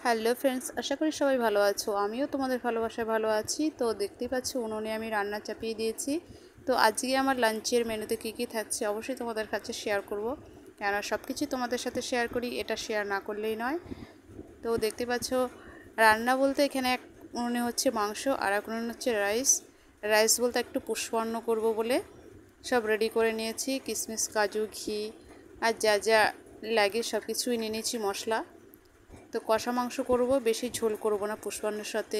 Hello friends, আশা করি সবাই ভালো আছো। আমিও তোমাদের ভালোবাসায় ভালো আছি। তো দেখতেই পাচ্ছ উনুনে আমি রান্না চাপিয়ে দিয়েছি। তো আজকে আমার লাঞ্চের মেনুতে কী কী থাকছে অবশ্যই তোমাদের কাছে শেয়ার করব, কেননা সব কিছুই তোমাদের সাথে শেয়ার করি, এটা শেয়ার না করলেই নয়। তো দেখতে পাচ্ছ রান্না বলতে এখানে এক উনুনে হচ্ছে মাংস আর এক উনুনে হচ্ছে রাইস বলতে একটু পুষ্পান্ন করব বলে সব রেডি করে নিয়েছি। কিশমিশ, কাজু, ঘি আর যা যা লাগে সব কিছুই নিয়ে নিয়েছি মশলা। তো কষা মাংস করব, বেশি ঝোল করব না। পুষ্পান্নের সাথে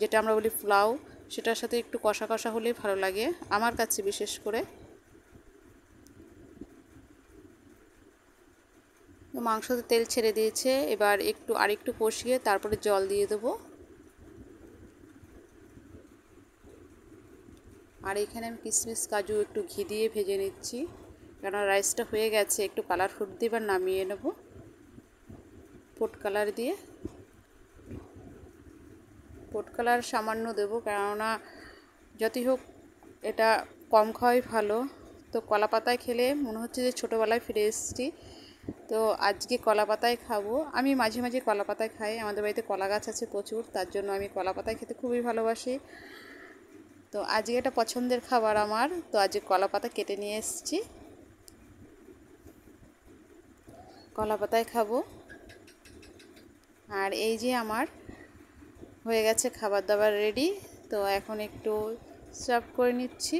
যেটা আমরা বলি পোলাও, সেটার সাথে একটু কষা কষা হলেই ভালো লাগে আমার কাছে বিশেষ করে। তো মাংসতে তেল ছেড়ে দিয়েছে, এবার আরেকটু কষিয়ে তারপরে জল দিয়ে দেবো। আর এখানে আমি কিশমিশ, কাজু একটু ঘি দিয়ে ভেজে নিচ্ছি, কেননা রাইসটা হয়ে গেছে। একটু কালার ফুড দিয়ে এবার নামিয়ে নেব ফুড কালার দিয়ে। ফুড কালার সামান্য দেবো, কেননা যতই হোক এটা কম খাওয়াই ভালো। তো কলা পাতায় খেলে মনে হচ্ছে যে ছোটোবেলায় ফিরে এসেছি। তো আজকে কলা পাতায় খাবো। আমি মাঝে মাঝে কলা পাতায় খাই, আমাদের বাড়িতে কলা গাছ আছে প্রচুর, তার জন্য আমি কলা পাতায় খেতে খুবই ভালোবাসি। তো আজকে এটা পছন্দের খাবার আমার। তো আজকে কলা পাতা কেটে নিয়ে এসেছি, কলা পাতায় খাবো। আর এই যে আমার হয়ে গেছে খাবার দাবার রেডি। তো এখন একটু সার্ভ করে নিচ্ছি।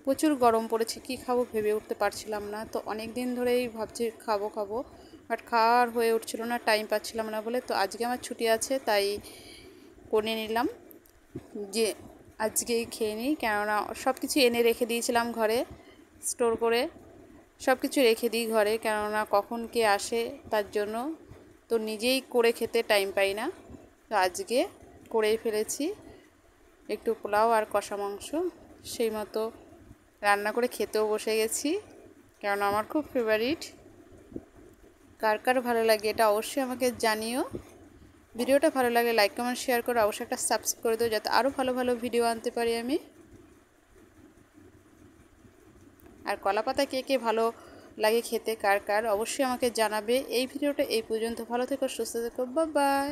প্রচুর গরম পড়েছে, কি খাবো ভেবে উঠতে পারছিলাম না। তো অনেক দিন ধরেই ভাবছি খাবো খাবো, বাট খাওয়ার হয়ে উঠছিল না, টাইম পাচ্ছিলাম না বলে। তো আজকে আমার ছুটি আছে, তাই করে নিলাম যে আজকেই খেয়ে নিই। কেননা সব কিছু এনে রেখে দিয়েছিলাম ঘরে, স্টোর করে সব কিছু রেখে দিই ঘরে, কেননা কখন কে আসে তার জন্য। তো নিজেই করে খেতে টাইম পাই না। তো আজকে করেই ফেলেছি একটু পোলাও আর কষা মাংস, সেই মতো রান্না করে খেতেও বসে গেছি, কারণ আমার খুব ফেভারিট। কার কার ভালো লাগে এটা অবশ্যই আমাকে জানিও। ভিডিওটা ভালো লাগে লাইক কমেন্ট শেয়ার করে অবশ্যই একটা সাবস্ক্রাইব করে দিও, যাতে আরও ভালো ভালো ভিডিও আনতে পারি আমি। আর কলা পাতা কে কে ভালো লাগে খেতে, কার কার অবশ্যই আমাকে জানাবে। এই ভিডিওটা এই পর্যন্ত, ভালো থেকো, সুস্থ থেকো, বাই বাই।